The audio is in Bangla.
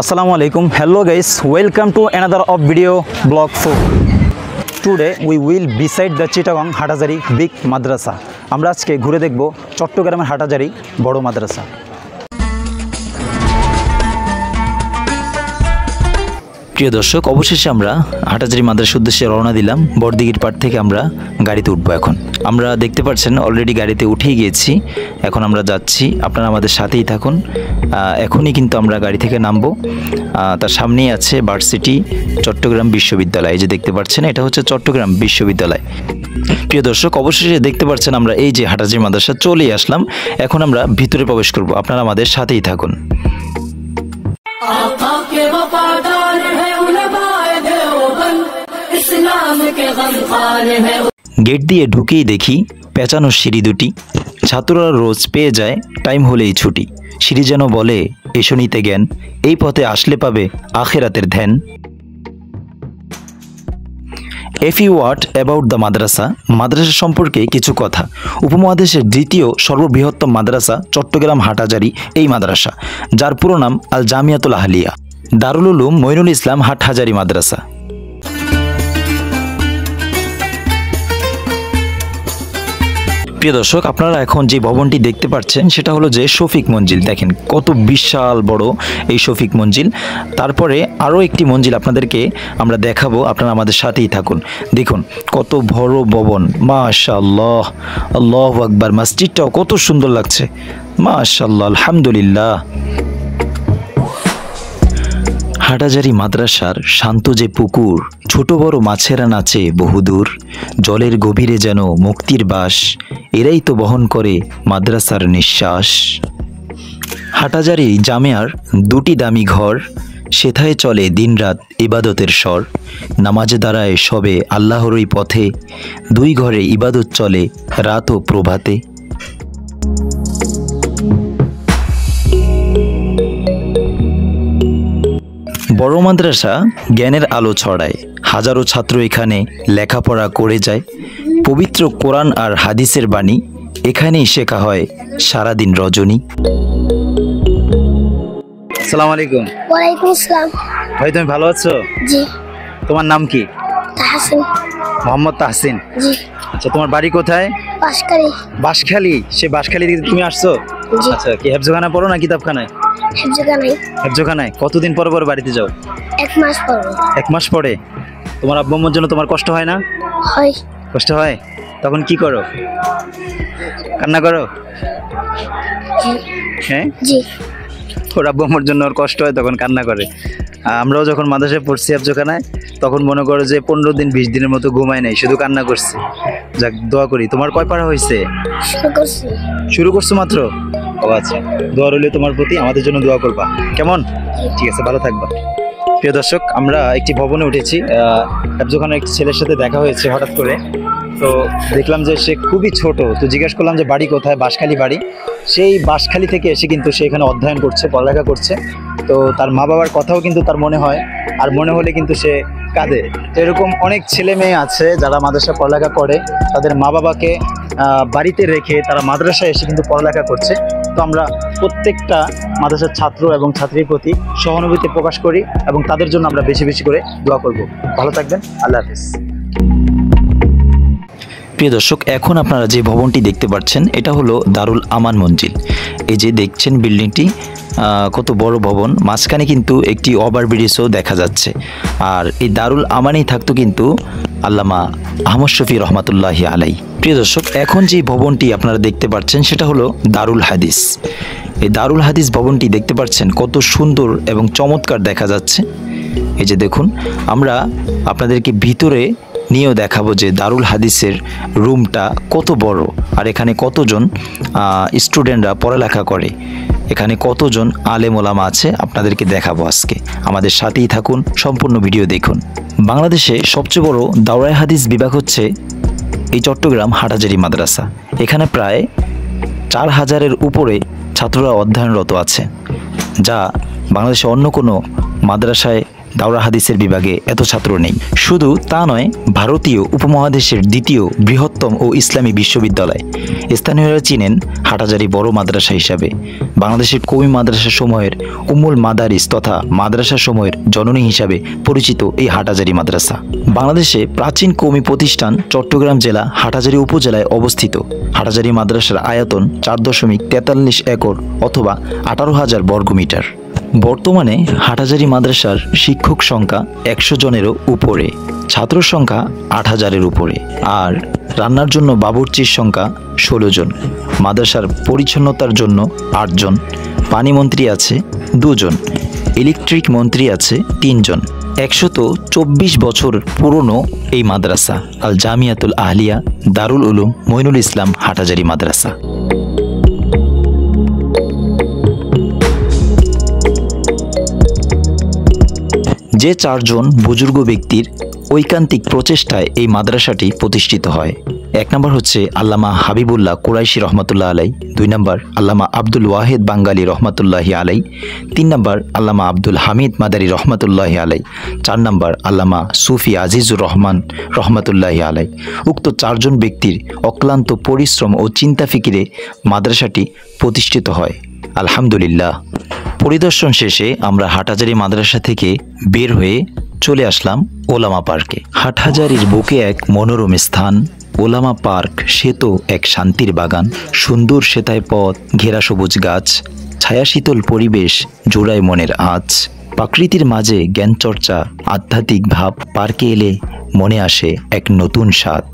Assalamualaikum. Hello guys, welcome to another of video blog 4. Today we will beside the Chittagong Hatajari big madrasa. আমরা আজকে ঘুরে দেখব চট্টগ্রামের হাটাজারি বড় মাদ্রাসা। প্রিয় দর্শক, অবশেষে আমরা হাটাজারি মাদ্রাসার উদ্দেশ্যে রওনা দিলাম। বড়দিঘির পাড় থেকে আমরা গাড়িতে উঠবো। এখন আমরা দেখতে পাচ্ছেন অলরেডি গাড়িতে উঠেই গিয়েছি। এখন আমরা যাচ্ছি, আপনারা আমাদের সাথেই থাকুন। এখনই কিন্তু আমরা গাড়ি থেকে নামবো। তার সামনেই আছে ভার্সিটি চট্টগ্রাম বিশ্ববিদ্যালয়। এই যে দেখতে পাচ্ছেন, এটা হচ্ছে চট্টগ্রাম বিশ্ববিদ্যালয়। প্রিয় দর্শক, অবশেষে দেখতে পাচ্ছেন আমরা এই যে হাটাজারি মাদ্রাসা চলেই আসলাম। এখন আমরা ভিতরে প্রবেশ করব, আপনারা আমাদের সাথেই থাকুন। গেট দিয়ে ঢুকেই দেখি পেঁচানো সিঁড়ি দুটি। ছাত্ররা রোজ পেয়ে যায় টাইম হলেই ছুটি। সিঁড়ি যেন বলে এসো নিতে জ্ঞান, এই পথে আসলে পাবে আখিরাতের ধ্যান। If you what about the madrasa, মাদ্রাসা সম্পর্কে কিছু কথা। উপমহাদেশের দ্বিতীয় সর্ববৃহত্তম মাদ্রাসা চট্টগ্রাম হাটাজারি এই মাদ্রাসা, যার পুরো নাম আল জামিয়াতুল আহলিয়া দারুল উলুম মঈনুল ইসলাম হাটহাজারি মাদ্রাসা। প্রিয় দর্শক, আপনারা এখন যে ভবনটি দেখতে পাচ্ছেন সেটা হলো যে শফিক মঞ্জিল। দেখেন কত বিশাল বড় এই শফিক মঞ্জিল। তারপরে আরও একটি মঞ্জিল আপনাদেরকে আমরা দেখাবো, আপনারা আমাদের সাথেই থাকুন। দেখুন কত বড় ভবন, মাশাআল্লাহ, আল্লাহু আকবার। মসজিদটাও কত সুন্দর লাগছে, মাশাআল্লাহ, আলহামদুলিল্লাহ। হাটাজারি মাদ্রাসার শান্ত যে পুকুর, ছোট বড় মাছেরা নাচে বহুদূর। জলের গভীরে যেন মুক্তির বাস, এরাই তো বহন করে মাদ্রাসার নিঃশ্বাস। হাটাজারি জামিয়ার দুটি দামি ঘর, সেথায় চলে দিনরাত ইবাদতের স্বর। নামাজে দাঁড়ায় সবে আল্লাহরই পথে, দুই ঘরে ইবাদত চলে রাত ও প্রভাতে। বড় মাদ্রাসা জ্ঞানের আলো ছড়ায়, হাজারো ছাত্র এখানে লেখাপড়া করে যায়। পবিত্র কোরআন আর হাদিসের বাণী এখানেই শেখা হয় সারাদিন রজনী। আসসালামু আলাইকুম। ওয়ালাইকুম আসসালাম। ভাই তুমি ভালো আছো? জি। তোমার নাম কি? তাহসিন। মোহাম্মদ তাহসিন। জি। আচ্ছা, তোমার বাড়ি কোথায়? বাঁশখালী। বাঁশখালী? সে বাঁশখালী থেকে তুমি আসছো? জি। আচ্ছা, কি হেফজখানা পড়ো না কিতাবখানায়? হেফজখানায়। হেফজখানায়? কতদিন পর পর বাড়িতে যাও? 1 মাস পরে। 1 মাস পরে? তোমার আব্বু আম্মুর জন্য তোমার কষ্ট হয় না? হয়। কষ্ট হয়? তখন কি করো? কান্না করো? হ্যাঁ? জি। ওর আব্বু আম্মুর জন্য ওর কষ্ট হয়, তখন কান্না করে। আমরাও যখন মাদ্রাসায় পড়ছি হেফজখানায়, তখন মনে করো যে 15 দিন 20 দিনের মতো ঘুমাই নাই, শুধু কান্না করছি। যাক, দোয়া করি। তোমার কয় পারা হয়েছে? শুরু করছো মাত্র? ও আচ্ছা, দোয়া রইলে তোমার প্রতি, আমাদের জন্য দোয়া করবা, কেমন? ঠিক আছে, ভালো থাকবা। প্রিয় দর্শক, আমরা একটি ভবনে উঠেছি। হেফজখানার একটি ছেলের সাথে দেখা হয়েছে হঠাৎ করে। তো দেখলাম যে সে খুবই ছোট, তো জিজ্ঞাসা করলাম যে বাড়ি কোথায়? বাঁশখালী বাড়ি। সেই বাঁশখালী থেকে এসে কিন্তু সে এখানে অধ্যয়ন করছে, পড়ালেখা করছে। তো তার মা বাবার কথাও কিন্তু তার মনে হয়, আর মনে হলে কিন্তু সে কাঁদে। তো এরকম অনেক ছেলে মেয়ে আছে যারা মাদ্রাসায় পড়ালেখা করে, তাদের মা বাবাকে বাড়িতে রেখে তারা মাদ্রাসায় এসে কিন্তু পড়ালেখা করছে। তো আমরা প্রত্যেকটা মাদ্রাসার ছাত্র এবং ছাত্রীর প্রতি সহানুভূতি প্রকাশ করি এবং তাদের জন্য আমরা বেশি বেশি করে দোয়া করব। ভালো থাকবেন, আল্লাহ হাফেজ। প্রিয় দর্শক, এখন আপনারা যে ভবনটি দেখতে পাচ্ছেন এটা হলো দারুল আমান মঞ্জিল। এই যে দেখছেন বিল্ডিংটি, কত বড় ভবন। মাঝখানে কিন্তু একটি ওভারব্রিজও দেখা যাচ্ছে। আর এই দারুল আমানেই থাকতো কিন্তু আল্লামা আহমদ শফি রহমাতুল্লাহি আলাই। প্রিয় দর্শক, এখন যে ভবনটি আপনারা দেখতে পাচ্ছেন সেটা হলো দারুল হাদিস। এই দারুল হাদিস ভবনটি দেখতে পাচ্ছেন কত সুন্দর এবং চমৎকার দেখা যাচ্ছে। এই যে দেখুন, আমরা আপনাদেরকে ভিতরে নিয়েও দেখাবো যে দারুল হাদিসের রুমটা কত বড়, আর এখানে কতজন স্টুডেন্টরা পড়ালেখা করে, এখানে কতজন আলেম ওলামা আছে আপনাদেরকে দেখাবো আজকে। আমাদের সাথেই থাকুন, সম্পূর্ণ ভিডিও দেখুন। বাংলাদেশে সবচেয়ে বড় দাওরায়ে হাদিস বিভাগ হচ্ছে এই চট্টগ্রাম হাটাজারি মাদ্রাসা। এখানে প্রায় 4000-এর উপরে ছাত্ররা অধ্যয়নরত আছে, যা বাংলাদেশে অন্য কোনো মাদ্রাসায় দাওরা হাদিসের বিভাগে এত ছাত্র নেই। শুধু তা নয়, ভারতীয় উপমহাদেশের দ্বিতীয় বৃহত্তম ও ইসলামী বিশ্ববিদ্যালয়। স্থানীয়রা চিনেন হাটহাজারী বড় মাদ্রাসা হিসাবে। বাংলাদেশের কওমি মাদ্রাসা সমূহের উম্মুল মাদারিস তথা মাদ্রাসা সমূহের জননী হিসাবে পরিচিত এই হাটহাজারী মাদ্রাসা। বাংলাদেশে প্রাচীন কওমি প্রতিষ্ঠান চট্টগ্রাম জেলা হাটহাজারী উপজেলায় অবস্থিত। হাটহাজারী মাদ্রাসার আয়তন 4.43 একর অথবা 18,000 বর্গমিটার। বর্তমানে হাটহাজারী মাদ্রাসার শিক্ষক সংখ্যা 100 জনেরও উপরে, ছাত্র সংখ্যা 8,000-এর উপরে, আর রান্নার জন্য বাবুর্চির সংখ্যা 16 জন। মাদ্রাসার পরিচ্ছন্নতার জন্য 8 জন, পানি মন্ত্রী আছে 2 জন, ইলেকট্রিক মন্ত্রী আছে 3 জন। 124 বছর পুরনো এই মাদ্রাসা আল জামিয়াতুল আহলিয়া দারুল উলুম মঈনুল ইসলাম হাটহাজারী মাদ্রাসা। যে 4 জন বুজুর্গ ব্যক্তির ঐকান্তিক প্রচেষ্টায় এই মাদ্রাসাটি প্রতিষ্ঠিত হয়। 1 নম্বর হচ্ছে আল্লামা হাবিবুল্লাহ কুরাইশি রহমতুল্লাহ আলাই, 2 নম্বর আল্লামা আব্দুল ওয়াহিদ বাঙ্গালী রহমতুল্লাহি আলাই, 3 নম্বর আল্লামা আব্দুল হামিদ মাদারি রহমতুল্লাহি আলাই, 4 নম্বর আল্লামা সুফি আজিজুর রহমান রহমতুল্লাহি আলাই। উক্ত 4 জন ব্যক্তির অক্লান্ত পরিশ্রম ও চিন্তা ফিকিরে মাদ্রাসাটি প্রতিষ্ঠিত হয়। আলহামদুলিল্লাহ। পরিদর্শন শেষে আমরা হাটহাজারী মাদ্রাসা থেকে বের হয়ে চলে আসলাম ওলামা পার্কে। হাটহাজারীর বুকে এক মনোরম স্থান। ওলামা পার্ক সে তো এক শান্তির বাগান। সুন্দর সেতায় পথ, ঘেরা সবুজ গাছ, ছায়া শীতল পরিবেশ জোড়ায় মনের আঁচ। প্রকৃতির মাঝে জ্ঞান চর্চা, আধ্যাত্মিক ভাব। পার্কে এলে মনে আসে এক নতুন স্বাদ।